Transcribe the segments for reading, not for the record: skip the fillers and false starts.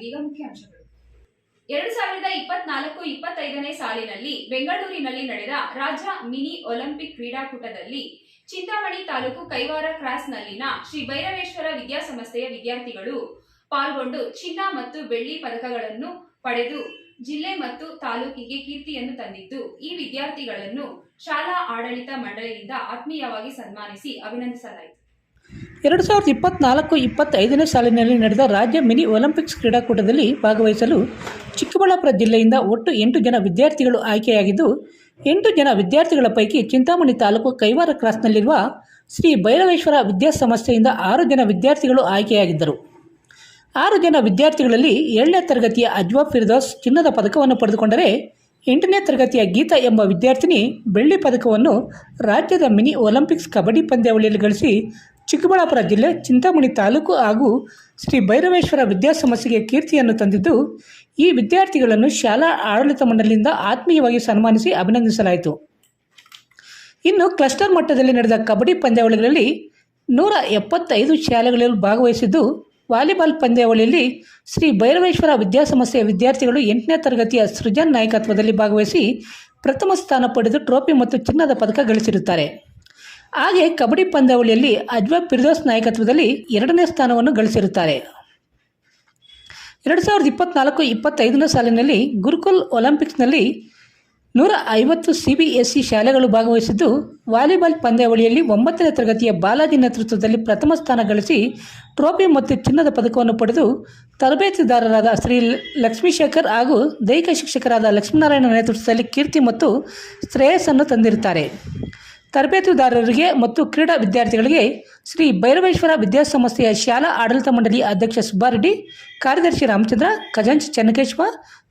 ಇದೀಗ ಮುಖ್ಯಾಂಶಗಳು. 2024-25ನೇ ಸಾಲಿನಲ್ಲಿ ಬೆಂಗಳೂರಿನಲ್ಲಿ ನಡೆದ ರಾಜ್ಯ ಮಿನಿ ಒಲಿಂಪಿಕ್ ಕ್ರೀಡಾಕೂಟದಲ್ಲಿ ಚಿಂತಾಮಣಿ ತಾಲೂಕು ಕೈವಾರ ಕ್ರಾಸ್ನಲ್ಲಿನ ಶ್ರೀ ಭೈರವೇಶ್ವರ ವಿದ್ಯಾಸಂಸ್ಥೆಯ ವಿದ್ಯಾರ್ಥಿಗಳು ಪಾಲ್ಗೊಂಡು ಚಿನ್ನ ಮತ್ತು ಬೆಳ್ಳಿ ಪದಕಗಳನ್ನು ಪಡೆದು ಜಿಲ್ಲೆ ಮತ್ತು ತಾಲೂಕಿಗೆ ಕೀರ್ತಿಯನ್ನು ತಂದಿದ್ದು, ಈ ವಿದ್ಯಾರ್ಥಿಗಳನ್ನು ಶಾಲಾ ಆಡಳಿತ ಮಂಡಳಿಯಿಂದ ಆತ್ಮೀಯವಾಗಿ ಸನ್ಮಾನಿಸಿ ಅಭಿನಂದಿಸಲಾಯಿತು. 2024-25ನೇ ಸಾಲಿನಲ್ಲಿ ನಡೆದ ರಾಜ್ಯ ಮಿನಿ ಒಲಿಂಪಿಕ್ಸ್ ಕ್ರೀಡಾಕೂಟದಲ್ಲಿ ಭಾಗವಹಿಸಲು ಚಿಕ್ಕಬಳ್ಳಾಪುರ ಜಿಲ್ಲೆಯಿಂದ ಒಟ್ಟು 8 ಜನ ವಿದ್ಯಾರ್ಥಿಗಳು ಆಯ್ಕೆಯಾಗಿದ್ದು, 8 ಜನ ವಿದ್ಯಾರ್ಥಿಗಳ ಪೈಕಿ ಚಿಂತಾಮಣಿ ತಾಲೂಕು ಕೈವಾರ ಕ್ರಾಸ್ನಲ್ಲಿರುವ ಶ್ರೀ ಭೈರವೇಶ್ವರ ವಿದ್ಯಾಸಂಸ್ಥೆಯಿಂದ 6 ಜನ ವಿದ್ಯಾರ್ಥಿಗಳು ಆಯ್ಕೆಯಾಗಿದ್ದರು. 6 ಜನ ವಿದ್ಯಾರ್ಥಿಗಳಲ್ಲಿ 7ನೇ ತರಗತಿಯ ಅಜ್ವಾ ಫಿರ್ದೌಸ್ ಚಿನ್ನದ ಪದಕವನ್ನು ಪಡೆದುಕೊಂಡರೆ, 8ನೇ ತರಗತಿಯ ಗೀತಾ ಎಂಬ ವಿದ್ಯಾರ್ಥಿನಿ ಬೆಳ್ಳಿ ಪದಕವನ್ನು ರಾಜ್ಯದ ಮಿನಿ ಒಲಿಂಪಿಕ್ಸ್ ಕಬಡ್ಡಿ ಪಂದ್ಯಾವಳಿಯಲ್ಲಿ ಗಳಿಸಿ ಚಿಕ್ಕಬಳ್ಳಾಪುರ ಜಿಲ್ಲೆ ಚಿಂತಾಮಣಿ ತಾಲೂಕು ಹಾಗೂ ಶ್ರೀ ಭೈರವೇಶ್ವರ ವಿದ್ಯಾಸಂಸ್ಥೆಗೆ ಕೀರ್ತಿಯನ್ನು ತಂದಿದ್ದು, ಈ ವಿದ್ಯಾರ್ಥಿಗಳನ್ನು ಶಾಲಾ ಆಡಳಿತ ಮಂಡಳಿಯಿಂದ ಆತ್ಮೀಯವಾಗಿ ಸನ್ಮಾನಿಸಿ ಅಭಿನಂದಿಸಲಾಯಿತು. ಇನ್ನು ಕ್ಲಸ್ಟರ್ ಮಟ್ಟದಲ್ಲಿ ನಡೆದ ಕಬಡ್ಡಿ ಪಂದ್ಯಾವಳಿಗಳಲ್ಲಿ 175 ಶಾಲೆಗಳಲ್ಲಿ ಭಾಗವಹಿಸಿದ್ದು, ವಾಲಿಬಾಲ್ ಪಂದ್ಯಾವಳಿಯಲ್ಲಿ ಶ್ರೀ ಭೈರವೇಶ್ವರ ವಿದ್ಯಾಸಂಸ್ಥೆಯ ವಿದ್ಯಾರ್ಥಿಗಳು 8ನೇ ತರಗತಿಯ ಸೃಜನ್ ನಾಯಕತ್ವದಲ್ಲಿ ಭಾಗವಹಿಸಿ ಪ್ರಥಮ ಸ್ಥಾನ ಪಡೆದು ಟ್ರೋಫಿ ಮತ್ತು ಚಿನ್ನದ ಪದಕ ಗಳಿಸಿರುತ್ತಾರೆ. ಹಾಗೆ ಕಬಡ್ಡಿ ಪಂದ್ಯಾವಳಿಯಲ್ಲಿ ಅಜ್ವಾ ಫಿರ್ದೌಸ್ ನಾಯಕತ್ವದಲ್ಲಿ 2ನೇ ಸ್ಥಾನವನ್ನು ಗಳಿಸಿರುತ್ತಾರೆ. 2024-25ನೇ ಸಾಲಿನಲ್ಲಿ ಗುರುಕುಲ್ ಒಲಿಂಪಿಕ್ಸ್ನಲ್ಲಿ 150 CBSE ಶಾಲೆಗಳು ಭಾಗವಹಿಸಿದ್ದು, ವಾಲಿಬಾಲ್ ಪಂದ್ಯಾವಳಿಯಲ್ಲಿ 9ನೇ ತರಗತಿಯ ಬಾಲಾಜಿ ನೇತೃತ್ವದಲ್ಲಿ ಪ್ರಥಮ ಸ್ಥಾನ ಗಳಿಸಿ ಟ್ರೋಫಿ ಮತ್ತು ಚಿನ್ನದ ಪದಕವನ್ನು ಪಡೆದು ತರಬೇತುದಾರರಾದ ಶ್ರೀ ಲಕ್ಷ್ಮೀಶೇಖರ್ ಹಾಗೂ ದೈಹಿಕ ಶಿಕ್ಷಕರಾದ ಲಕ್ಷ್ಮೀನಾರಾಯಣ ನೇತೃತ್ವದಲ್ಲಿ ಕೀರ್ತಿ ಮತ್ತು ಶ್ರೇಯಸ್ಸನ್ನು ತಂದಿರುತ್ತಾರೆ. ತರಬೇತುದಾರರಿಗೆ ಮತ್ತು ಕ್ರೀಡಾ ವಿದ್ಯಾರ್ಥಿಗಳಿಗೆ ಶ್ರೀ ಭೈರವೇಶ್ವರ ವಿದ್ಯಾಸಂಸ್ಥೆಯ ಶಾಲಾ ಆಡಳಿತ ಮಂಡಳಿ ಅಧ್ಯಕ್ಷ ಸುಬ್ಬಾರೆಡ್ಡಿ, ಕಾರ್ಯದರ್ಶಿ ರಾಮಚಂದ್ರ, ಖಜಾಂಚಿ ಚೆನ್ನಕೇಶವ,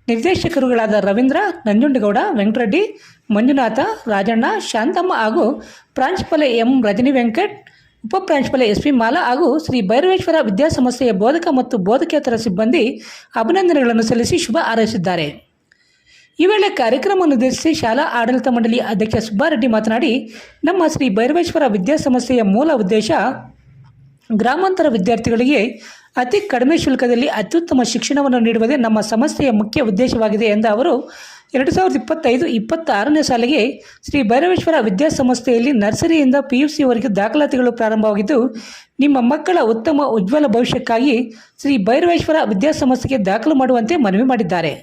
ನಿರ್ದೇಶಕರುಗಳಾದ ರವೀಂದ್ರ, ನಂಜುಂಡಗೌಡ, ವೆಂಕಟರೆಡ್ಡಿ, ಮಂಜುನಾಥ, ರಾಜಣ್ಣ, ಶಾಂತಮ್ಮ ಹಾಗೂ ಪ್ರಾಂಶುಪಾಲೆ ಎಂ ರಜನಿ ವೆಂಕಟ್, ಉಪ ಪ್ರಾಂಶುಪಾಲೆ SP ಮಾಲಾ ಹಾಗೂ ಶ್ರೀ ಭೈರವೇಶ್ವರ ವಿದ್ಯಾಸಂಸ್ಥೆಯ ಬೋಧಕ ಮತ್ತು ಬೋಧಕೇತರ ಸಿಬ್ಬಂದಿ ಅಭಿನಂದನೆಗಳನ್ನು ಸಲ್ಲಿಸಿ ಶುಭ ಹಾರೈಸಿದ್ದಾರೆ. ಈ ವೇಳೆ ಕಾರ್ಯಕ್ರಮವನ್ನು ಉದ್ದೇಶಿಸಿ ಶಾಲಾ ಆಡಳಿತ ಮಂಡಳಿ ಅಧ್ಯಕ್ಷ ಸುಬ್ಬಾರೆಡ್ಡಿ ಮಾತನಾಡಿ, ನಮ್ಮ ಶ್ರೀ ಭೈರವೇಶ್ವರ ವಿದ್ಯಾಸಂಸ್ಥೆಯ ಮೂಲ ಉದ್ದೇಶ ಗ್ರಾಮಾಂತರ ವಿದ್ಯಾರ್ಥಿಗಳಿಗೆ ಅತಿ ಕಡಿಮೆ ಶುಲ್ಕದಲ್ಲಿ ಅತ್ಯುತ್ತಮ ಶಿಕ್ಷಣವನ್ನು ನೀಡುವುದೇ ನಮ್ಮ ಸಂಸ್ಥೆಯ ಮುಖ್ಯ ಉದ್ದೇಶವಾಗಿದೆ ಎಂದ ಅವರು, 2025-26ನೇ ಸಾಲಿಗೆ ಶ್ರೀ ಭೈರವೇಶ್ವರ ವಿದ್ಯಾಸಂಸ್ಥೆಯಲ್ಲಿ ನರ್ಸರಿಯಿಂದ PUCವರೆಗೆ ದಾಖಲಾತಿಗಳು ಪ್ರಾರಂಭವಾಗಿದ್ದು, ನಿಮ್ಮ ಮಕ್ಕಳ ಉತ್ತಮ ಉಜ್ವಲ ಭವಿಷ್ಯಕ್ಕಾಗಿ ಶ್ರೀ ಭೈರವೇಶ್ವರ ವಿದ್ಯಾಸಂಸ್ಥೆಗೆ ದಾಖಲು ಮಾಡುವಂತೆ ಮನವಿ ಮಾಡಿದ್ದಾರೆ.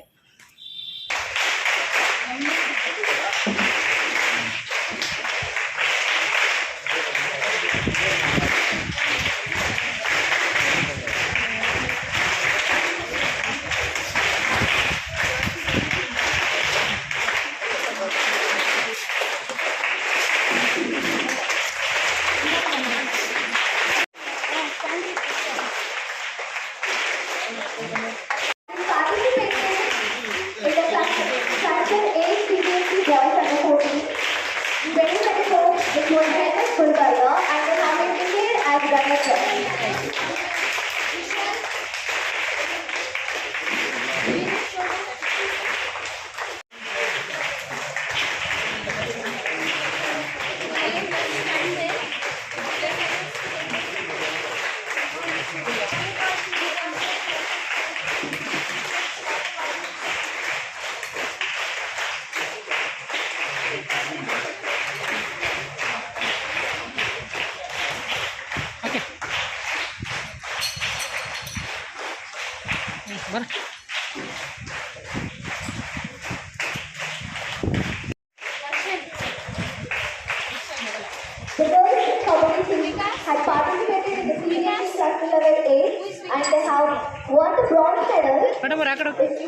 The girls kabaddi team had participated in the senior cluster level 8 and they have won the bronze medal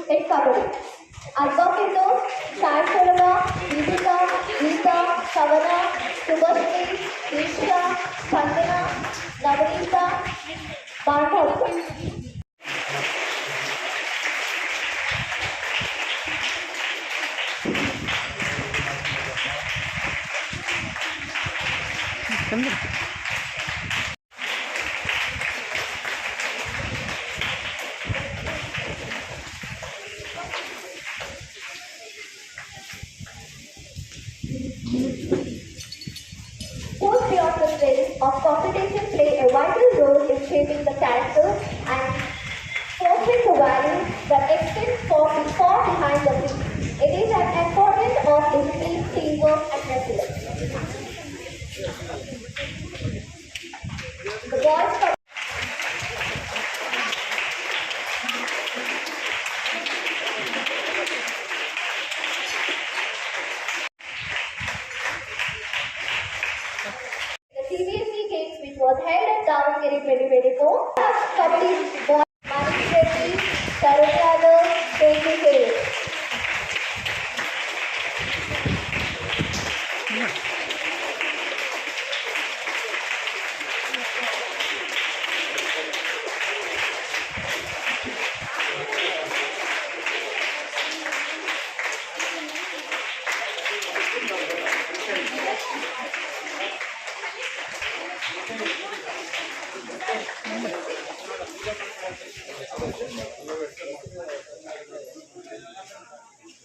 in kabaddi. Adva Firdaus, Sai Solana, Deepika, Geeta, Savana, Subhashri, Isha, Sandana, Navanita, Bhargav. Sports beyond the thrill of competition play a vital role in shaping the character and fostering the values that extend far behind the field. It is an embodiment of discipline, teamwork, and resilience. The boys. The CBSE Games, which was held at Davangere 2024, Kabaddi boys, Manish Reddy, Tarun Yadav, Tracy Taylor.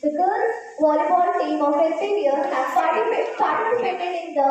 The girls volleyball team of Elsevier has participated in the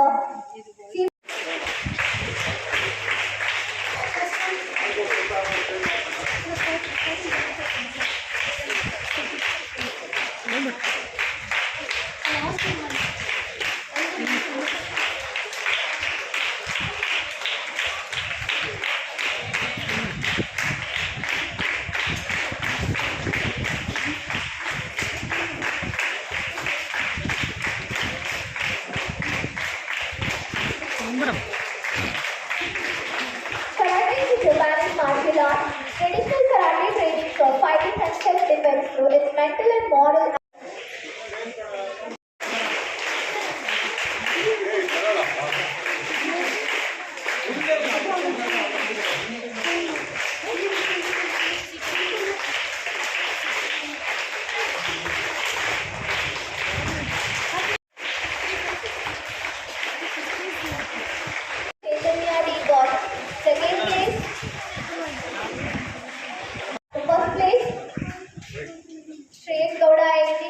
Karate is a Japanese martial art. Traditional karate training from fighting and self-defense through its mental and moral. Chaitanya D got second place. The first place, Shreyas Gowda IIT.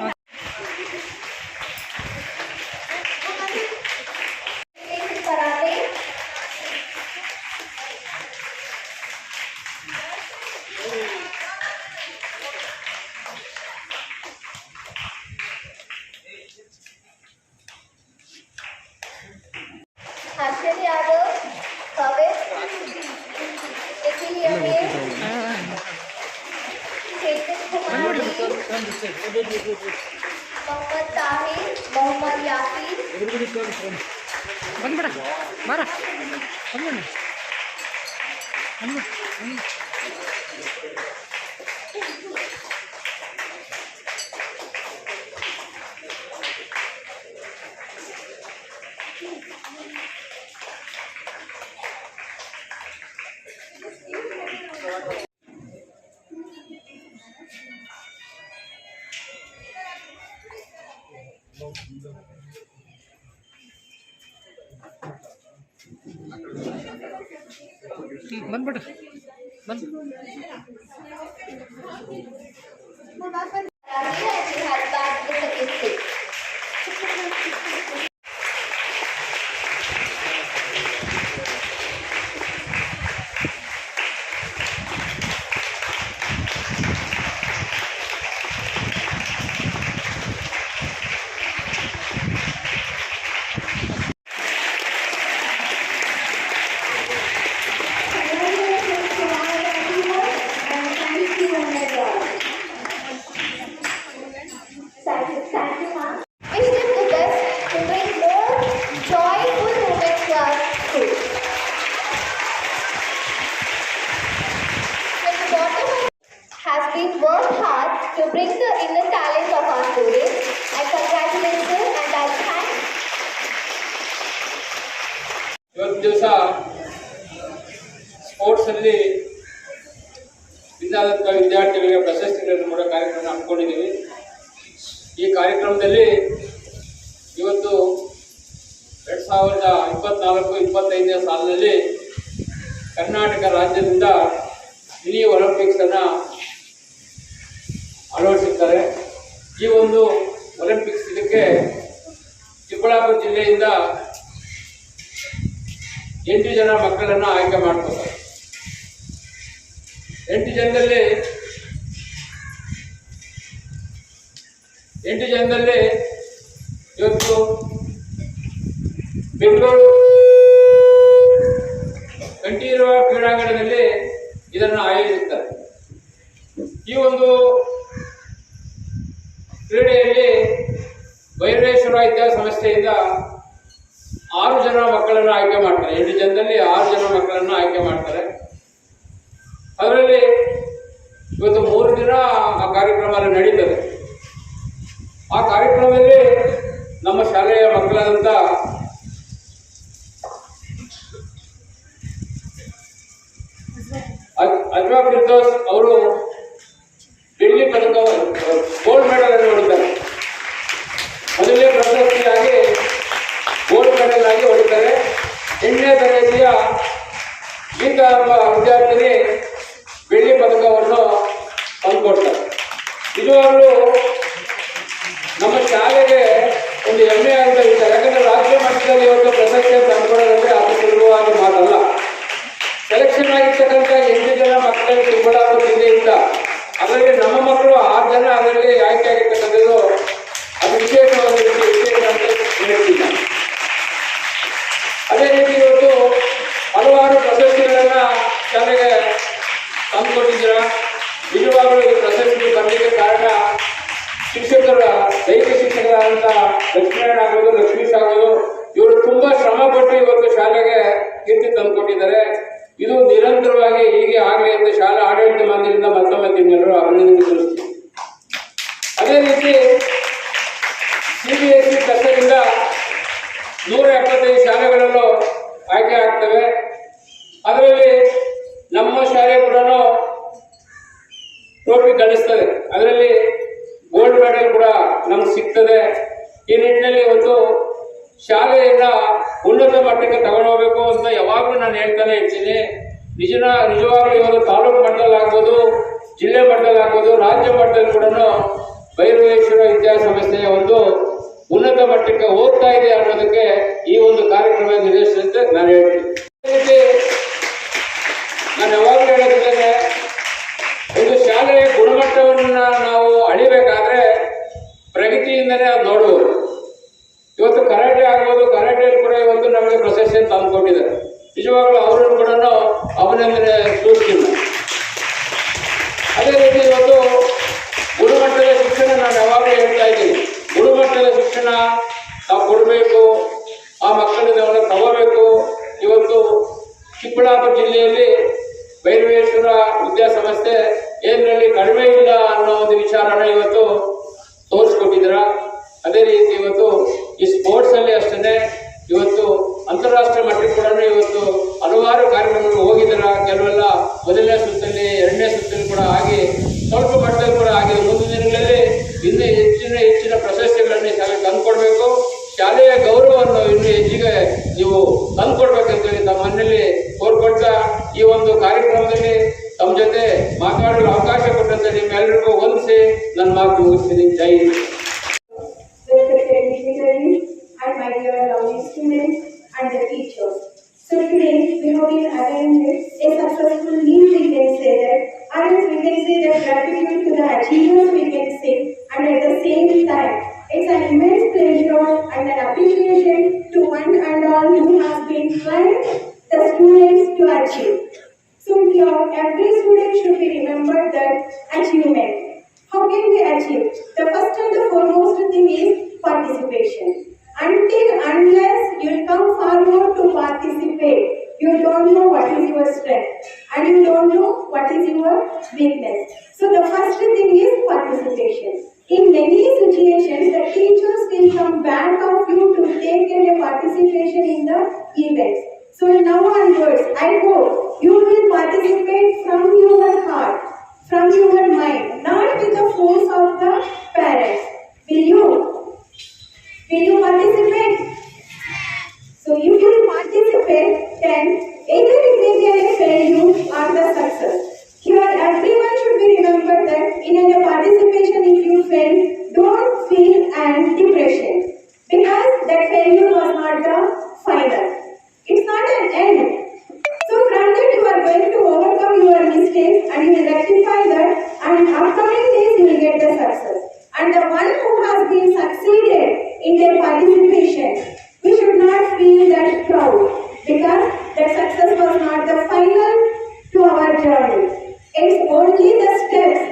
Place in karate. Harshan Yadav, Kavit, Nikhil Yame, Chetan Kumar D, Mohammad Tahir, Mohammad Yasir, ಬಂದ್ಬಿಡ ಬಾರ ಬಂದ್ಬಿಡ ಬಂದ್ಬಿಡ ಬಂದ್ಬಿಡ ಬಂದು Ravi and he has bagged the second place. Thank you, ma'am. Wish them the best to bring more joyful moments to our school. From the bottom of has been worked hard to bring the inner talents of our students. I congratulate them and I thank ಇವತ್ತು ದಿವಸ ಸ್ಪೋರ್ಟ್ಸಲ್ಲಿ ವಿನ್ನಾದಂಥ ವಿದ್ಯಾರ್ಥಿಗಳಿಗೆ ಪ್ರಶಸ್ತಿಗಳನ್ನು ಕೊಡೋ ಕಾರ್ಯಕ್ರಮ ಹಮ್ಮಿಕೊಂಡಿದ್ದೀವಿ. ಈ ಕಾರ್ಯಕ್ರಮದಲ್ಲಿ ಇವತ್ತು 2024-25ನೇ ಸಾಲಿನಲ್ಲಿ ಕರ್ನಾಟಕ ರಾಜ್ಯದಿಂದ ಮಿನಿ ಒಲಿಂಪಿಕ್ಸನ್ನು ಅಳವಡಿಸಿರ್ತಾರೆ. ಈ ಒಂದು ಒಲಿಂಪಿಕ್ಸ್ ಇದಕ್ಕೆ ಚಿಕ್ಕಬಳ್ಳಾಪುರ ಜಿಲ್ಲೆಯಿಂದ 8 ಜನ ಮಕ್ಕಳನ್ನು ಆಯ್ಕೆ ಮಾಡ್ತಾರೆ. 8 ಜನದಲ್ಲಿ 8 ಜನದಲ್ಲಿ ಇವತ್ತು ಬೆಂಗಳೂರು ಕಂಠೀರವ ಕ್ರೀಡಾಂಗಣದಲ್ಲಿ ಇದನ್ನು ಆಯೋಜಿಸುತ್ತಾರೆ. ಈ ಒಂದು ಕ್ರೀಡೆಯಲ್ಲಿ ಭೈರವೇಶ್ವರ ವಿದ್ಯಾಸಂಸ್ಥೆಯಿಂದ 6 ಜನ ಮಕ್ಕಳನ್ನು ಆಯ್ಕೆ ಮಾಡ್ತಾರೆ. 8 ಜನದಲ್ಲಿ 6 ಜನ ಮಕ್ಕಳನ್ನು ಆಯ್ಕೆ ಮಾಡ್ತಾರೆ. ಅದರಲ್ಲಿ ಇವತ್ತು 3 ದಿನ ಆ ಕಾರ್ಯಕ್ರಮ ನಡೀತದೆ. ಆ ಕಾರ್ಯಕ್ರಮದಲ್ಲಿ ನಮ್ಮ ಶಾಲೆಯ ಮಕ್ಕಳಾದಂಥ ಅಜ್ವಾ ಫಿರ್ದೌಸ್ ಅವರು ಬೆಳ್ಳಿ ಪದಕ ಗೋಲ್ಡ್ ಮೆಡಲ್ ಅನ್ನು ಹೊಡಿತಾರೆ. ಮೊದಲನೇ ಪ್ರಶಸ್ತಿಯಾಗಿ ಗೋಲ್ಡ್ ಮೆಡಲ್ ಆಗಿ ಹೊಡಿತಾರೆ. 8ನೇ ತರಗತಿಯ ಗೀತಾ ಎಂಬ ವಿದ್ಯಾರ್ಥಿನಿ ಬೆಳ್ಳಿ ಪದಕವನ್ನು ತಂದುಕೊಡ್ತಾರೆ. ನಿಜವಾಗಲೂ ನಮ್ಮ ಶಾಲೆಗೆ ಒಂದು ಹೆಮ್ಮೆ ಅಂತ ಇರ್ತಾರೆ. ಯಾಕಂದರೆ ರಾಜ್ಯ ಮಟ್ಟದಲ್ಲಿ ಇವತ್ತು ಪ್ರಶಸ್ತಿ ತಂದುಕೊಡೋದಂದ್ರೆ ಅದು ಸುಲಭವಾದ ಮಾತಲ್ಲ. ಸೆಲೆಕ್ಷನ್ ಆಗಿರ್ತಕ್ಕಂಥ 8 ಜನ ಮಕ್ಕಳಿಗೆ ಚಿಕ್ಕಬಳ್ಳಾಪುರ ಜಿಲ್ಲೆಯಿಂದ, ಅದರಲ್ಲಿ ನಮ್ಮ ಮಕ್ಕಳು 6 ಜನ ಅದರಲ್ಲಿ ಆಯ್ಕೆ ಆಗಿರ್ತಕ್ಕಂಥದ್ದು ಅದು ವಿಶೇಷವಾದ ವಿಶೇಷ ಅಂತ ಹೇಳ್ತೀನಿ. ಅದೇ ರೀತಿ ಇವತ್ತು ಹಲವಾರು ಪ್ರಶಸ್ತಿಗಳನ್ನ ಶಾಲೆಗೆ ತಂದುಕೊಟ್ಟಿದ್ದೀರ. ನಿಜವಾಗಲೂ ಈ ಪ್ರಶಸ್ತಿ ಬರಲಿಕ್ಕೆ ಕಾರಣ ಶಿಕ್ಷಕರ ದೈಹಿಕ ಶಿಕ್ಷಕರಾದಂಥ ಲಕ್ಷ್ಮೀನಾರಾಯಣ ಆಗೋದು, ಲಕ್ಷ್ಮೀಶ್ ಆಗೋದು, ಇವರು ತುಂಬಾ ಶ್ರಮ ಪಟ್ಟು ಇವತ್ತು ಶಾಲೆಗೆ ಕೀರ್ತಿ ತಂದುಕೊಟ್ಟಿದ್ದಾರೆ. ಇದು ನಿರಂತರವಾಗಿ ಹೀಗೆ ಆಗಲಿ ಅಂತ ಶಾಲಾ ಆಡಳಿತ ಮಂಡಳಿಯಿಂದ ಮತ್ತೊಮ್ಮೆ ನಿಮ್ಮೆಲ್ಲರೂ ಅಭಿನಂದನೆ ಸಲ್ಲಿಸ್ತೀವಿ. ಅದೇ ರೀತಿ CBSE ಕಷ್ಟದಿಂದ 175 ಶಾಲೆಗಳಲ್ಲೂ ಆಯ್ಕೆ ಆಗ್ತವೆ. ಅದರಲ್ಲಿ ನಮ್ಮ ಶಾಲೆ ಕೂಡ ಟ್ರೋಫಿ ಗಳಿಸ್ತದೆ. ಅದರಲ್ಲಿ ಗೋಲ್ಡ್ ಮೆಡಲ್ ಕೂಡ ನಮ್ಗೆ ಸಿಗ್ತದೆ. ಈ ನಿಟ್ಟಿನಲ್ಲಿ ಇವತ್ತು ಶಾಲೆಯನ್ನ ಉನ್ನತ ಮಟ್ಟಕ್ಕೆ ತಗೊಂಡೋಗ್ಬೇಕು ಅಂತ ಯಾವಾಗಲೂ ನಾನು ಹೇಳ್ತಾನೆ ಇರ್ತೀನಿ. ನಿಜವಾಗ್ಲೂ ಇವರು ತಾಲೂಕು ಮಟ್ಟದಲ್ಲಿ ಆಗ್ಬೋದು, ಜಿಲ್ಲೆ ಮಟ್ಟದಲ್ಲಿ ಆಗ್ಬೋದು, ರಾಜ್ಯ ಮಟ್ಟದಲ್ಲಿ ಕೂಡ ಭೈರವೇಶ್ವರ ವಿದ್ಯಾಸಂಸ್ಥೆಯ ಒಂದು ಉನ್ನತ ಮಟ್ಟಕ್ಕೆ ಹೋಗ್ತಾ ಇದೆ ಅನ್ನೋದಕ್ಕೆ ಈ ಒಂದು ಕಾರ್ಯಕ್ರಮ ನಿರ್ದೇಶಿಸುತ್ತೆ ನಾನು ಹೇಳ್ತೀನಿ. ಅದೇ ರೀತಿ ನಾನು ಯಾವಾಗಲೂ ಹೇಳೋದಿದ್ದೇನೆ, ಒಂದು ಶಾಲೆಯ ಗುಣಮಟ್ಟವನ್ನು ನಾವು ಅಳಿಬೇಕಾದ್ರೆ ಪ್ರಗತಿಯಿಂದನೇ ಅದು ನೋಡುವುದು. ಇವತ್ತು ಕರಾಟೆ ಆಗ್ಬೋದು, ಕರಾಟೆಯಲ್ಲಿ ಕೂಡ ಇವತ್ತು ನಮಗೆ ಪ್ರಶಸ್ತಿಯನ್ನು ತಂದುಕೊಟ್ಟಿದ್ದಾರೆ. ನಿಜವಾಗ್ಲೂ ಅವರನ್ನು ಕೂಡ ಅಭಿನಂದನೆ ಸೂಚಿಸಿಲ್ಲ. ಅದೇ ರೀತಿ ಇವತ್ತು ಗುಣಮಟ್ಟದ ಶಿಕ್ಷಣ ನಾನು ಯಾವಾಗಲೂ ಹೇಳ್ತಾ ಇದ್ದೀನಿ. ಗುಣಮಟ್ಟದ ಶಿಕ್ಷಣ ನಾವು ಕೊಡಬೇಕು, ಆ ಮಕ್ಕಳನ್ನ ನಾವು ತಗೋಬೇಕು. ಇವತ್ತು ಚಿಕ್ಕಬಳ್ಳಾಪುರ ಜಿಲ್ಲೆಯಲ್ಲಿ ಭೈರವೇಶ್ವರ ವಿದ್ಯಾಸಂಸ್ಥೆ ಏನಲ್ಲಿ ಕಡಿಮೆ ಇಲ್ಲ ಅನ್ನೋ ಒಂದು ವಿಚಾರನ ಇವತ್ತು ತೋರಿಸ್ಕೊಟ್ಟಿದ್ದೀರ. ಅದೇ ರೀತಿ ಇವತ್ತು ಈ ಸ್ಪೋರ್ಟ್ಸ್ ಅಲ್ಲಿ ಅಷ್ಟೇ ಇವತ್ತು ಅಂತಾರಾಷ್ಟ್ರೀಯ ಮಟ್ಟಕ್ಕೆ ಕೂಡ ಇವತ್ತು ಹಲವಾರು ಕಾರ್ಯಕ್ರಮಗಳು ಹೋಗಿದ್ದೀರ. ಕೆಲವೆಲ್ಲ ಮೊದಲನೇ ಸುತ್ತಲ್ಲಿ, 2ನೇ ಸುತ್ತಲ್ಲಿ ಕೂಡ ಆಗಿ ಸ್ವಲ್ಪ ಮಟ್ಟದಲ್ಲಿ ಕೂಡ ಆಗಿದೆ. ಮುಂದಿನ ದಿನಗಳಲ್ಲಿ ಇನ್ನೂ ಹೆಚ್ಚಿನ ಪ್ರಶಸ್ತಿಗಳನ್ನು ಶಾಲೆಗೆ ತಂದುಕೊಡ್ಬೇಕು. ಶಾಲೆಯ ಗೌರವವನ್ನು ಇನ್ನೂ ಹೆಚ್ಚಿಗೆ ನೀವು ತಂದುಕೊಡ್ಬೇಕಂತೇಳಿ ತಮ್ಮ ಮನೆಯಲ್ಲಿ ಕೋರ್ಕೊಳ್ತಾ ಈ ಒಂದು ಕಾರ್ಯಕ್ರಮದಲ್ಲಿ ತಮ್ಮ ಜೊತೆ ಮಾತಾಡಲು ಅವಕಾಶ ಕೊಟ್ಟಂತೆ ನಿಮ್ಮೆಲ್ಲರಿಗೂ ವಂದಿಸಿ ನನ್ನ ಮಾತು ಮುಗಿಸ್ತೀನಿ. ಜೈ Hind. And my dear lovely students and the teachers. So today we have been attended a successful meal, we can say that, and we can say that gratitude to the achievers we can say, and at the same time it's an immense pleasure and an appreciation to one and all who has been trying the students to achieve. So here every student should be remembered that achievement. How can we achieve? The first and the foremost thing is participation. Unless you come forward to participate, you don't know what is your strength and you don't know what is your weakness. So the first thing is participation. In many situations, the teachers will come back of you to take a participation in the events. So now onwards, I hope you will participate from your heart, from your mind, not with the force of the parents. Will you participate? So if you participate, then either it may be a failure or the success. Here everyone should be remembered that in a participation if you fail, don't feel an depression, because that failure was not the final. It's not an end. So from that you are going to overcome your mistakes and you will rectify that, and upcoming days you will get the success. and the one who has been succeeded in their participation, we should not feel that proud because that success was not the final to our journey. It's only the steps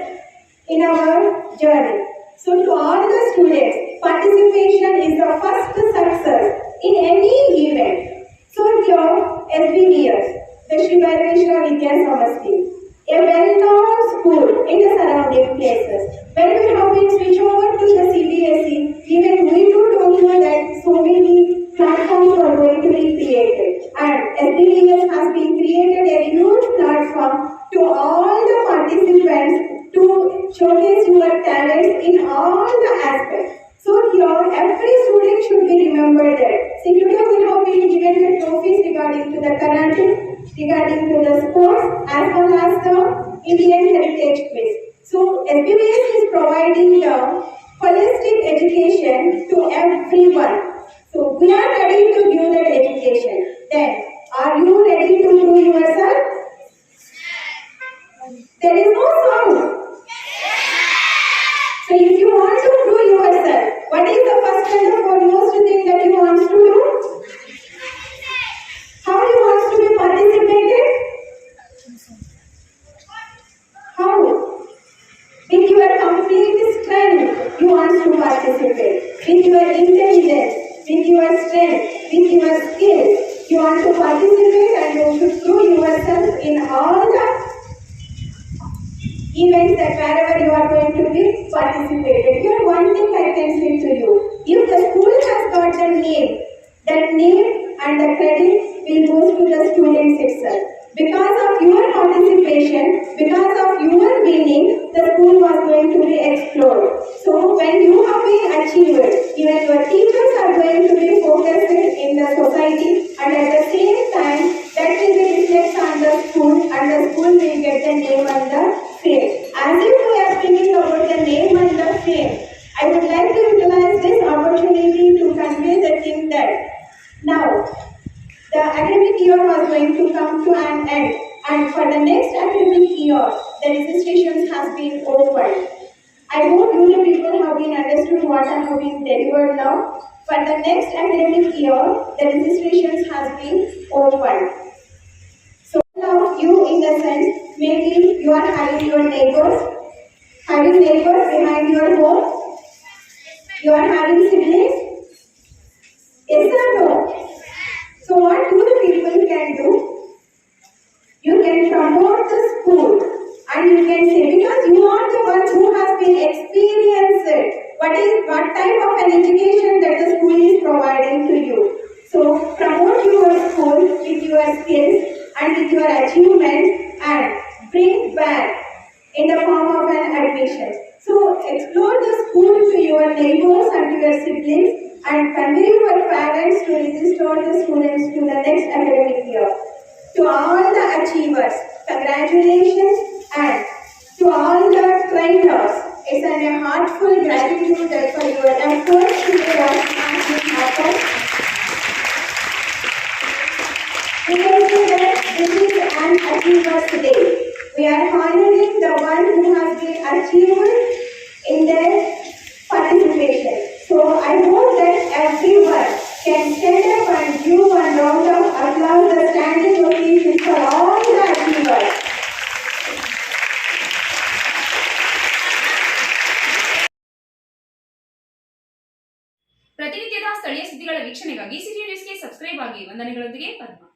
in our journey. So to all the students, participation is the first success in any event. So here, SBVS, the Shri Vaireshwara Vidya Samasti, a well-known school in the surrounding places. When we have been switched over to the CBSE, even we too don't know that so many platforms are going to be created. And SBVS has been created a huge platform to all the participants to showcase your talents in all the aspects. So here, every student should be remembered that. So today we have been given the trophies regarding to the karate, regarding to the sports, as well as the Indian Heritage Quiz. So SBVS is providing the holistic education to everyone. So we are ready to give that education. Then, are you ready to prove yourself? There is no sound. So if you want to prove yourself, what is the first and the foremost thing that you want to do? How you want to be participated? How? With your complete strength, you want to participate. With your intelligence, with your strength, with your skills, you want to participate and you should prove yourself in all the events that wherever you are going to be participated. Here one thing I can say to you, if the school has got the name, that name and the credit will go to the students itself. Because of your participation, because of your winning, the school was going to be explored. So when you have been achieved, even your teachers are going to be focused in the society, and at the same time, that will be reflected on the school, and the school will get the name and the fame. As if we are speaking about the name and the fame, I would like to utilize this opportunity to convey the thing that now the academic year was going to come to an end, and for the next academic year, the registrations has been opened. I hope you the people have been understood what I have been delivered now. For the next academic year, the registrations has been opened. So now you in the sense, maybe you are having your neighbors behind your home. You are having siblings. Yes or no? So what you the people can do? You can promote the school and you can say, because you are the one who has been experienced what type of an education that the school is providing to you. So promote your school with your skills and with your achievements and bring back in the form of an admission. So explore the school to your neighbors and to your siblings and convey your parents to register the students to the next academic year. To all the achievers, congratulations, and to all the trainers, it's a heartful gratitude for your efforts to make what has happen. We can say that this is an Achievers Day. We are honoring the one who has been achieved in their participation. So I hope that everyone can stand up and give one round of applause, the standing ovation for all the achievers. ಪ್ರತಿನಿತ್ಯದ ಸ್ಥಳೀಯ ಸುದ್ದಿಗಳ ವೀಕ್ಷಣೆಗಾಗಿ city ನ್ಯೂಸ್ಗೆ subscribe ಆಗಿ ವಂದನೆಗಳೊಂದಿಗೆ ಪದ್ಮ.